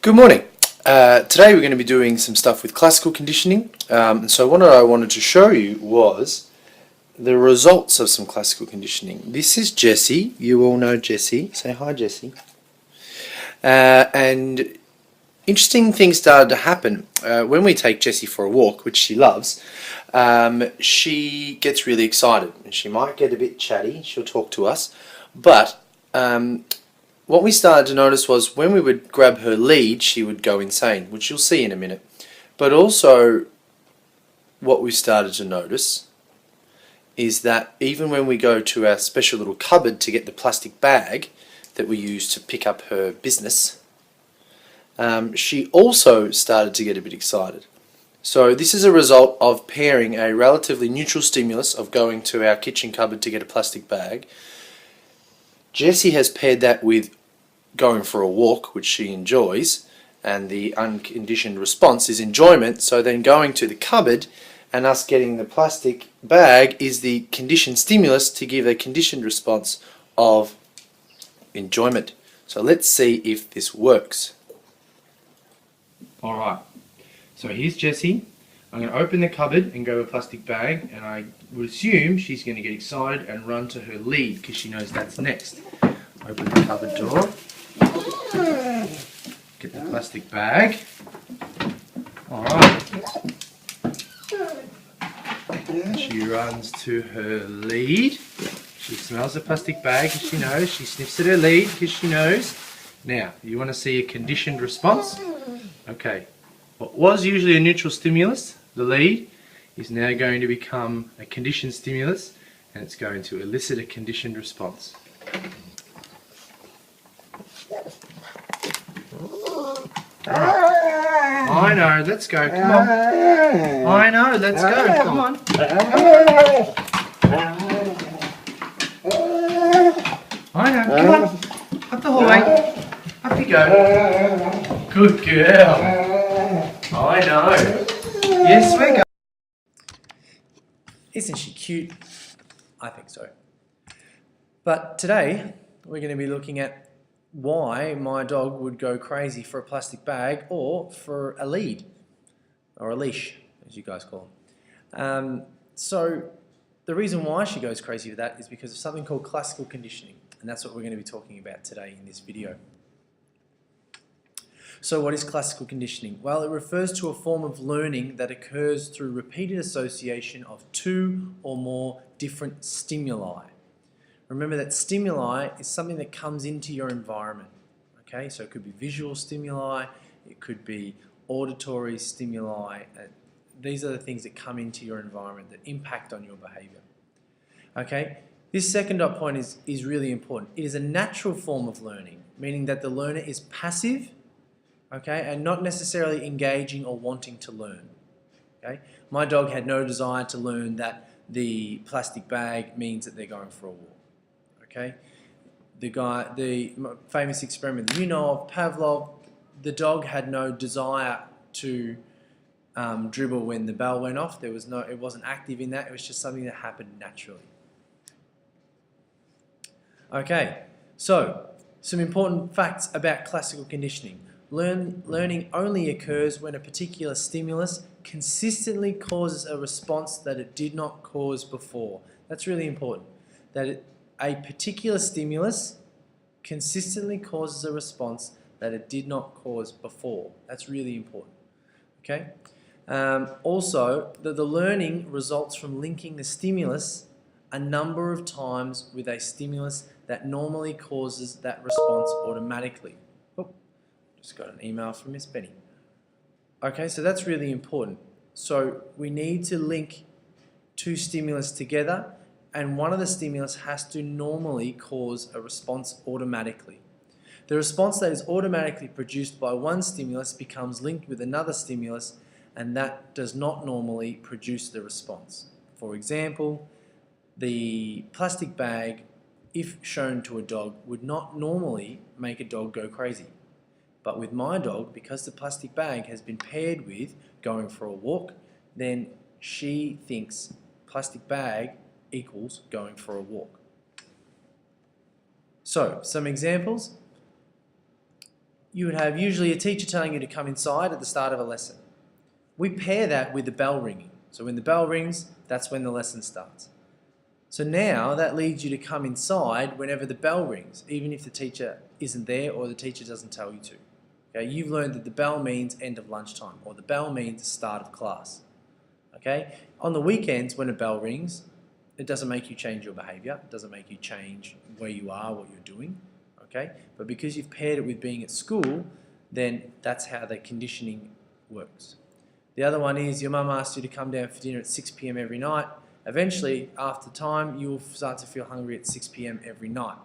Good morning. Today we're going to be doing some stuff with classical conditioning. So what I wanted to show you was the results of some classical conditioning. This is Jessie. You all know Jessie. Say hi, Jessie. And interesting things started to happen. When we take Jessie for a walk, which she loves, she gets really excited. And she might get a bit chatty. She'll talk to us. But what we started to notice was when we would grab her lead, she would go insane, which you'll see in a minute. But also, what we started to notice is that even when we go to our special little cupboard to get the plastic bag that we use to pick up her business, she also started to get a bit excited. So this is a result of pairing a relatively neutral stimulus of going to our kitchen cupboard to get a plastic bag. Jessie has paired that with going for a walk, which she enjoys, and the unconditioned response is enjoyment. So then going to the cupboard and us getting the plastic bag is the conditioned stimulus to give a conditioned response of enjoyment. So let's see if this works. Alright, so here's Jessie. I'm going to open the cupboard and grab a plastic bag, and I would assume she's going to get excited and run to her lead because she knows that's next. Open the cupboard door, get the plastic bag. Alright, she runs to her lead. She smells the plastic bag because she knows. She sniffs at her lead because she knows. Now, you want to see a conditioned response? Okay, what was usually a neutral stimulus, the lead, is now going to become a conditioned stimulus, and it's going to elicit a conditioned response. I know, let's go, come on. I know, let's go, come on. I know, come on. Up the hallway. Up you go. Good girl. I know. Yes, we go. Isn't she cute? I think so. But today, we're going to be looking at why my dog would go crazy for a plastic bag or for a lead, or a leash, as you guys call them. So the reason why she goes crazy with that is because of something called classical conditioning, and that's what we're going to be talking about today in this video. So what is classical conditioning? Well, it refers to a form of learning that occurs through repeated association of two or more different stimuli. Remember that stimuli is something that comes into your environment. Okay, so it could be visual stimuli, it could be auditory stimuli. These are the things that come into your environment that impact on your behavior. Okay, this second dot point is really important. It is a natural form of learning, meaning that the learner is passive, okay, and not necessarily engaging or wanting to learn. Okay, my dog had no desire to learn that the plastic bag means that they're going for a walk. Okay, the famous experiment that you know of, Pavlov, the dog had no desire to dribble when the bell went off. It wasn't active in that. It was just something that happened naturally. Okay, so some important facts about classical conditioning. Learning only occurs when a particular stimulus consistently causes a response that it did not cause before. That's really important. A particular stimulus consistently causes a response that it did not cause before. That's really important. Okay. Also, the learning results from linking the stimulus a number of times with a stimulus that normally causes that response automatically. Oh, just got an email from Miss Benny. Okay, so that's really important. So we need to link two stimulus together, and one of the stimulus has to normally cause a response automatically. The response that is automatically produced by one stimulus becomes linked with another stimulus, and that does not normally produce the response. For example, the plastic bag, if shown to a dog, would not normally make a dog go crazy. But with my dog, because the plastic bag has been paired with going for a walk, then she thinks plastic bag equals going for a walk. So, some examples. you would have usually a teacher telling you to come inside at the start of a lesson. We pair that with the bell ringing. So when the bell rings, that's when the lesson starts. So now that leads you to come inside whenever the bell rings, even if the teacher isn't there or the teacher doesn't tell you to. Okay, you've learned that the bell means end of lunchtime, or the bell means start of class. Okay, on the weekends when a bell rings, it doesn't make you change your behaviour, it doesn't make you change where you are, what you're doing. Okay, but because you've paired it with being at school, then that's how the conditioning works. The other one is your mum asks you to come down for dinner at 6 p.m. every night. Eventually, after time, you'll start to feel hungry at 6 p.m. every night.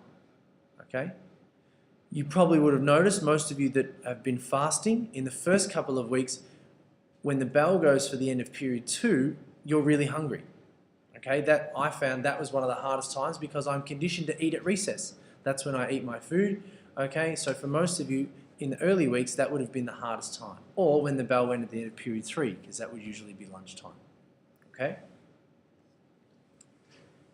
Okay? You probably would have noticed, most of you that have been fasting, in the first couple of weeks, when the bell goes for the end of period 2, you're really hungry. Okay? That I found that was one of the hardest times because I'm conditioned to eat at recess. That's when I eat my food. Okay? So for most of you, in the early weeks, that would have been the hardest time. Or when the bell went at the end of period 3, because that would usually be lunchtime. Okay?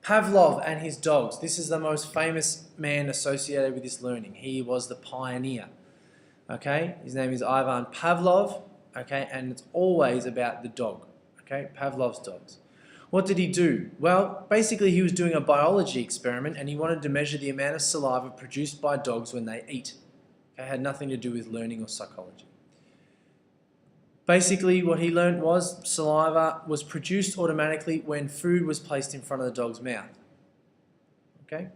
Pavlov and his dogs. This is the most famous man associated with this learning. He was the pioneer. Okay? His name is Ivan Pavlov. Okay? And it's always about the dog. Okay? Pavlov's dogs. What did he do? Well, basically he was doing a biology experiment and he wanted to measure the amount of saliva produced by dogs when they eat. Okay? It had nothing to do with learning or psychology. Basically, what he learned was saliva was produced automatically when food was placed in front of the dog's mouth. Okay?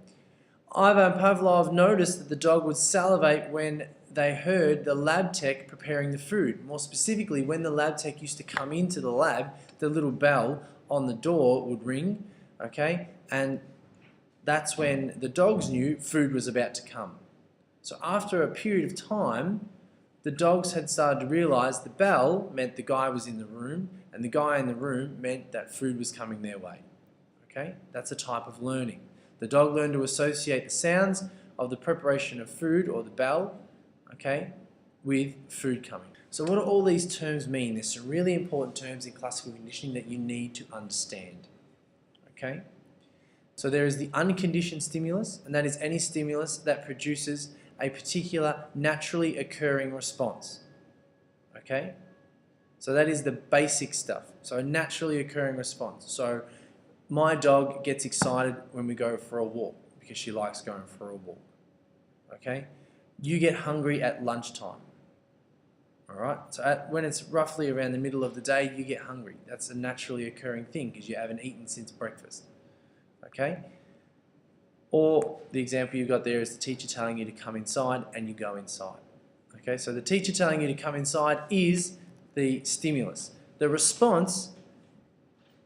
Ivan Pavlov noticed that the dog would salivate when they heard the lab tech preparing the food. More specifically, when the lab tech used to come into the lab, the little bell on the door would ring, okay? And that's when the dogs knew food was about to come. So after a period of time, the dogs had started to realise the bell meant the guy was in the room, and the guy in the room meant that food was coming their way. Okay? That's a type of learning. The dog learned to associate the sounds of the preparation of food, or the bell, okay, with food coming. So what do all these terms mean? There's some really important terms in classical conditioning that you need to understand. Okay? So there is the unconditioned stimulus, and that is any stimulus that produces a particular naturally occurring response. Okay? So that is the basic stuff. So a naturally occurring response. So my dog gets excited when we go for a walk because she likes going for a walk. Okay? You get hungry at lunchtime. Alright? So when it's roughly around the middle of the day, you get hungry. That's a naturally occurring thing because you haven't eaten since breakfast. Okay? Or the example you've got there is the teacher telling you to come inside and you go inside. Okay, so the teacher telling you to come inside is the stimulus. The response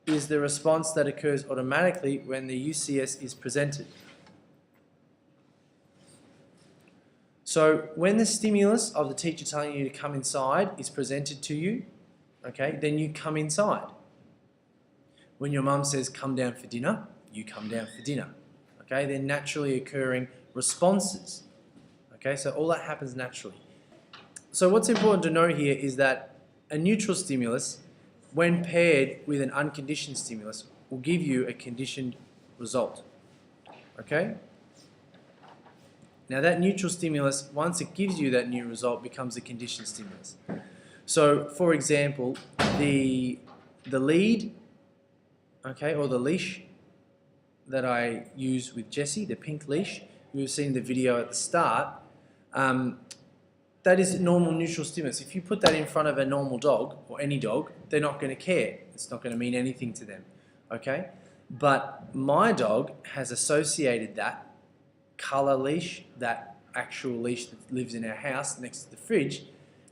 is the response that occurs automatically when the UCS is presented. So when the stimulus of the teacher telling you to come inside is presented to you, okay, then you come inside. When your mum says come down for dinner, you come down for dinner. Okay, they're naturally occurring responses. Okay, so all that happens naturally. So what's important to know here is that a neutral stimulus, when paired with an unconditioned stimulus, will give you a conditioned result. Okay? Now that neutral stimulus, once it gives you that new result, becomes a conditioned stimulus. So, for example, the lead, okay, or the leash that I use with Jessie, the pink leash, you've seen the video at the start, that is normal neutral stimulus. If you put that in front of a normal dog, or any dog, they're not going to care. It's not going to mean anything to them, okay? But my dog has associated that colour leash, that actual leash that lives in our house next to the fridge,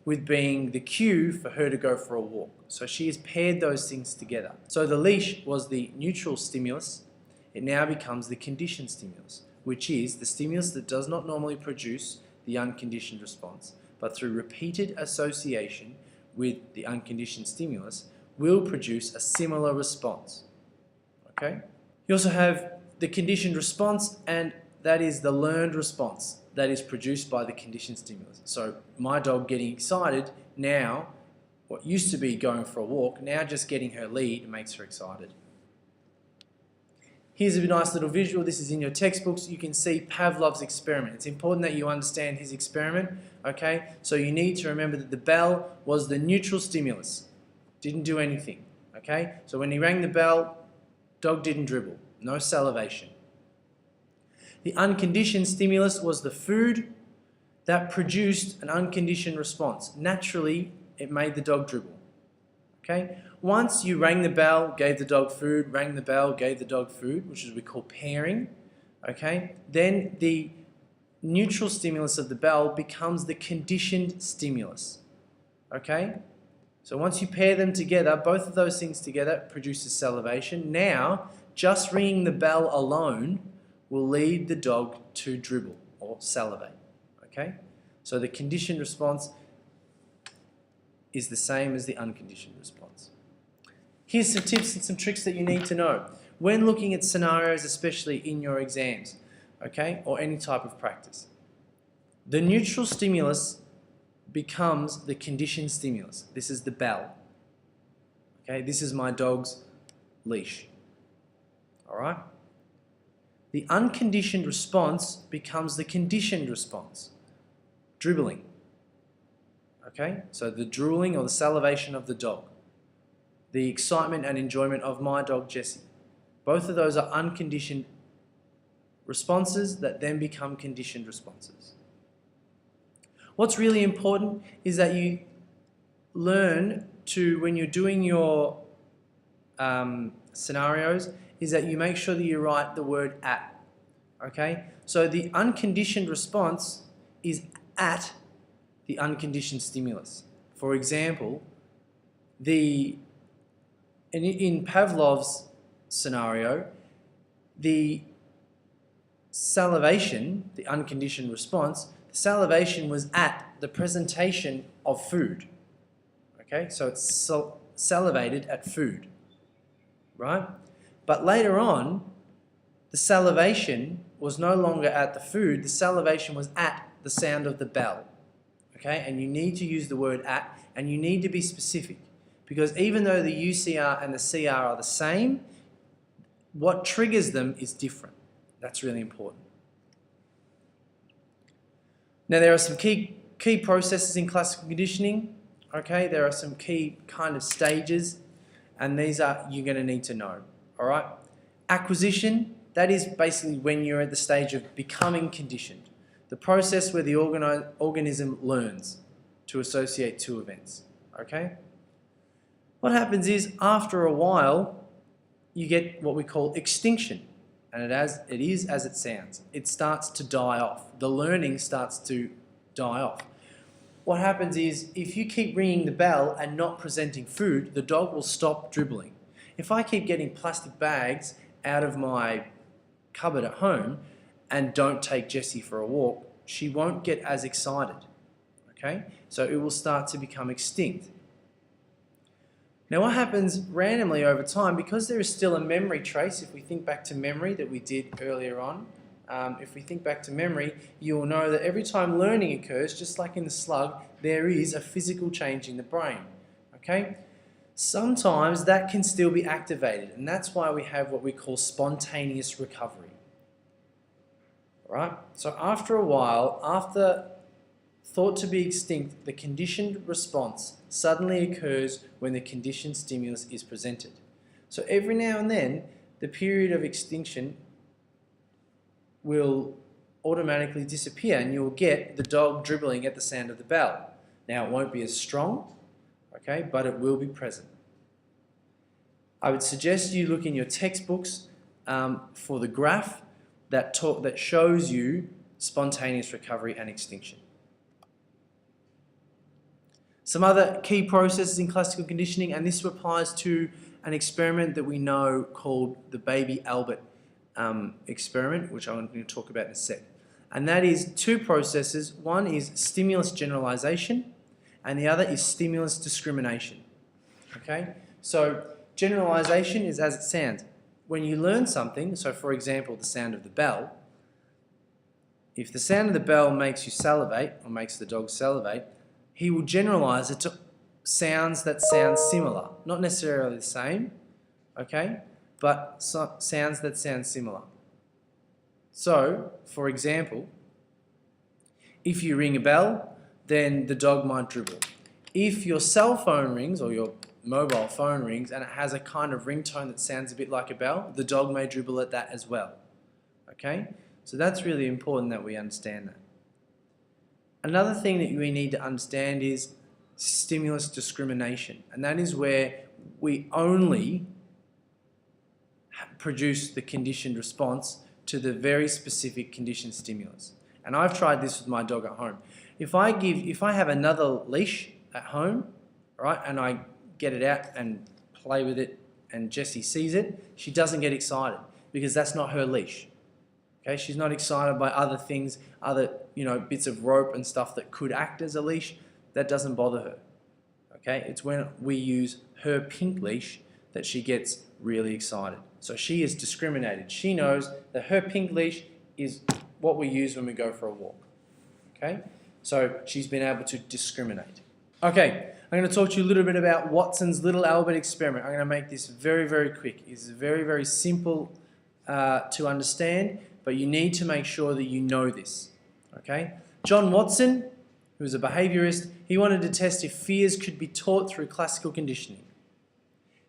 with being the cue for her to go for a walk. So she has paired those things together. So the leash was the neutral stimulus. It now becomes the conditioned stimulus, which is the stimulus that does not normally produce the unconditioned response, but through repeated association with the unconditioned stimulus will produce a similar response. Okay? You also have the conditioned response, and that is the learned response that is produced by the conditioned stimulus. So my dog getting excited now, what used to be going for a walk, now just getting her lead makes her excited. Here's a nice little visual. This is in your textbooks. You can see Pavlov's experiment. It's important that you understand his experiment, okay? So you need to remember that the bell was the neutral stimulus. Didn't do anything, okay? So when he rang the bell, dog didn't dribble. No salivation. The unconditioned stimulus was the food that produced an unconditioned response. Naturally, it made the dog dribble, okay? Once you rang the bell, gave the dog food, rang the bell, gave the dog food, which is what we call pairing, okay? Then the neutral stimulus of the bell becomes the conditioned stimulus, okay? So once you pair them together, both of those things together produces salivation. Now, just ringing the bell alone will lead the dog to dribble or salivate, okay? So the conditioned response is the same as the unconditioned response. Here's some tips and some tricks that you need to know when looking at scenarios, especially in your exams, okay, or any type of practice. The neutral stimulus becomes the conditioned stimulus. This is the bell. Okay, this is my dog's leash. All right? The unconditioned response becomes the conditioned response. Dribbling. Okay, so the drooling or the salivation of the dog. The excitement and enjoyment of my dog, Jessie. Both of those are unconditioned responses that then become conditioned responses. What's really important is that you learn to, when you're doing your scenarios, is that you make sure that you write the word at. Okay? So the unconditioned response is at the unconditioned stimulus. For example, in Pavlov's scenario, the salivation, the unconditioned response, the salivation was at the presentation of food. Okay, so it's salivated at food, right? But later on, the salivation was no longer at the food, the salivation was at the sound of the bell. Okay, and you need to use the word at, and you need to be specific. Because even though the UCR and the CR are the same, what triggers them is different. That's really important. Now there are some key processes in classical conditioning. Okay, there are some key kind of stages, and these are you're going to need to know. All right, acquisition, that is basically when you're at the stage of becoming conditioned. The process where the organism learns to associate two events. Okay. What happens is, after a while, you get what we call extinction. And it is as it sounds. It starts to die off. The learning starts to die off. What happens is, if you keep ringing the bell and not presenting food, the dog will stop dribbling. If I keep getting plastic bags out of my cupboard at home and don't take Jessie for a walk, she won't get as excited. Okay? So it will start to become extinct. Now what happens randomly over time, because there is still a memory trace, if we think back to memory that we did earlier on, if we think back to memory, you will know that every time learning occurs, just like in the slug, there is a physical change in the brain. Okay? Sometimes that can still be activated, and that's why we have what we call spontaneous recovery. Right? So after a while, after thought to be extinct, the conditioned response suddenly occurs when the conditioned stimulus is presented. So every now and then, the period of extinction will automatically disappear and you'll get the dog dribbling at the sound of the bell. Now it won't be as strong, okay, but it will be present. I would suggest you look in your textbooks for the graph that shows you spontaneous recovery and extinction. Some other key processes in classical conditioning, and this applies to an experiment that we know called the Baby Albert experiment, which I'm going to talk about in a sec. And that is two processes. One is stimulus generalization, and the other is stimulus discrimination. Okay? So generalization is as it sounds. When you learn something, so for example, the sound of the bell, if the sound of the bell makes you salivate, or makes the dog salivate, he will generalize it to sounds that sound similar. Not necessarily the same, okay? but sounds that sound similar. So, for example, if you ring a bell, then the dog might dribble. If your cell phone rings or your mobile phone rings and it has a kind of ringtone that sounds a bit like a bell, the dog may dribble at that as well. Okay? So that's really important that we understand that. Another thing that we need to understand is stimulus discrimination, and that is where we only produce the conditioned response to the very specific conditioned stimulus. And I've tried this with my dog at home. If I have another leash at home, right, and I get it out and play with it and Jessie sees it, she doesn't get excited because that's not her leash. Okay, she's not excited by other things, other bits of rope and stuff that could act as a leash. That doesn't bother her. Okay, it's when we use her pink leash that she gets really excited. So she is discriminated. She knows that her pink leash is what we use when we go for a walk. Okay, so she's been able to discriminate. Okay, I'm going to talk to you a little bit about Watson's Little Albert experiment. I'm going to make this very, very quick. It's very, very simple to understand, but you need to make sure that you know this. Okay, John Watson, who was a behaviourist, he wanted to test if fears could be taught through classical conditioning.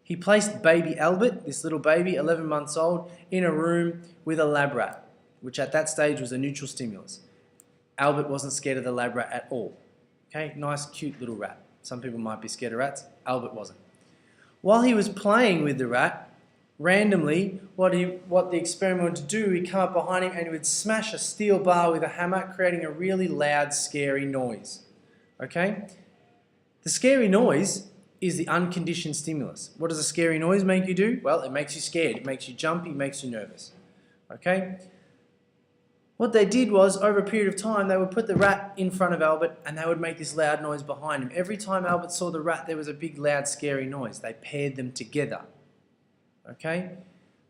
He placed baby Albert, this little baby, 11 months old, in a room with a lab rat, which at that stage was a neutral stimulus. Albert wasn't scared of the lab rat at all. Okay, nice, cute little rat. Some people might be scared of rats. Albert wasn't. While he was playing with the rat, randomly, what the experiment would do, he'd come up behind him and he would smash a steel bar with a hammer, creating a really loud, scary noise. Okay? The scary noise is the unconditioned stimulus. What does a scary noise make you do? Well, it makes you scared. It makes you jumpy, it makes you nervous. Okay? What they did was, over a period of time, they would put the rat in front of Albert and they would make this loud noise behind him. Every time Albert saw the rat, there was a big, loud, scary noise. They paired them together. Okay?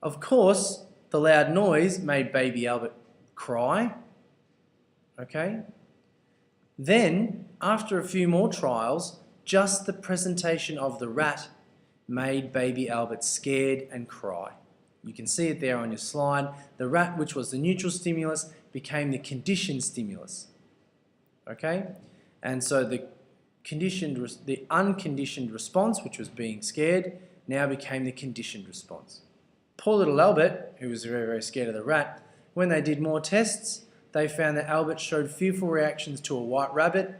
Of course, the loud noise made baby Albert cry. Okay? Then, after a few more trials, just the presentation of the rat made baby Albert scared and cry. You can see it there on your slide. The rat, which was the neutral stimulus, became the conditioned stimulus. Okay? And so the unconditioned response, which was being scared, now became the conditioned response. Poor little Albert, who was very, very scared of the rat, when they did more tests, they found that Albert showed fearful reactions to a white rabbit,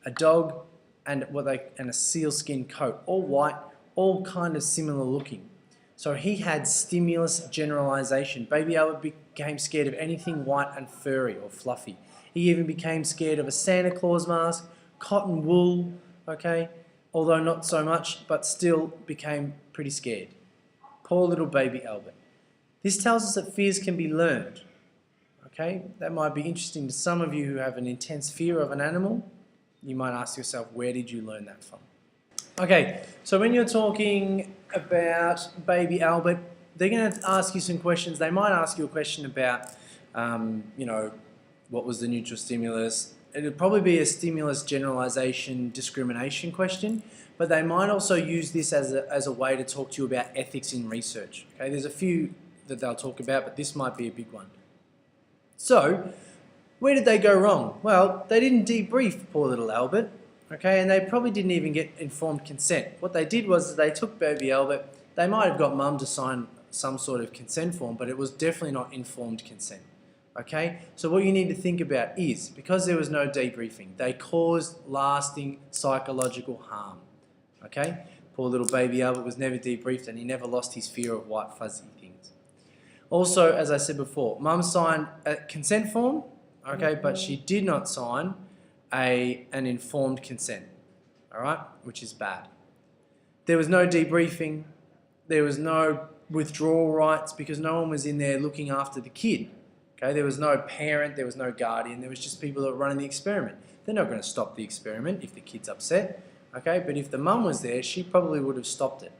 a dog, and a sealskin coat, all white, all kind of similar looking. So he had stimulus generalization. Baby Albert became scared of anything white and furry or fluffy. He even became scared of a Santa Claus mask, cotton wool, okay, although not so much, but still became pretty scared. Poor little baby Albert. This tells us that fears can be learned. Okay, that might be interesting to some of you who have an intense fear of an animal. You might ask yourself, where did you learn that from? Okay, so when you're talking about baby Albert, they're going to ask you some questions. They might ask you a question about, what was the neutral stimulus? It'll probably be a stimulus generalization discrimination question, but they might also use this as a way to talk to you about ethics in research. Okay, there's a few that they'll talk about, but this might be a big one. So, where did they go wrong? Well, they didn't debrief poor little Albert, okay, and they probably didn't even get informed consent. What they did was they took baby Albert, they might have got mum to sign some sort of consent form, but it was definitely not informed consent, okay? So what you need to think about is, because there was no debriefing, they caused lasting psychological harm, okay? Poor little baby Albert was never debriefed and he never lost his fear of white fuzzy things. Also, as I said before, mum signed a consent form, okay, but she did not sign an informed consent, all right, which is bad. There was no debriefing, there was no withdrawal rights because no one was in there looking after the kid, okay? There was no parent, there was no guardian, there was just people that were running the experiment. They're not going to stop the experiment if the kid's upset, okay? But if the mum was there, she probably would have stopped it.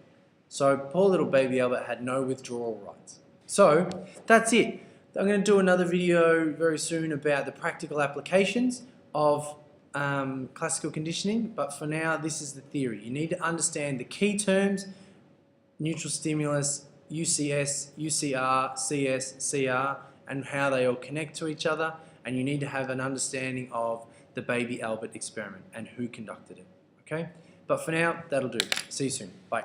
So poor little baby Albert had no withdrawal rights. So that's it. I'm going to do another video very soon about the practical applications of classical conditioning, but for now this is the theory. You need to understand the key terms: neutral stimulus, UCS, UCR, CS, CR, and how they all connect to each other, and you need to have an understanding of the baby Albert experiment and who conducted it. Okay? But for now, that'll do. See you soon. Bye.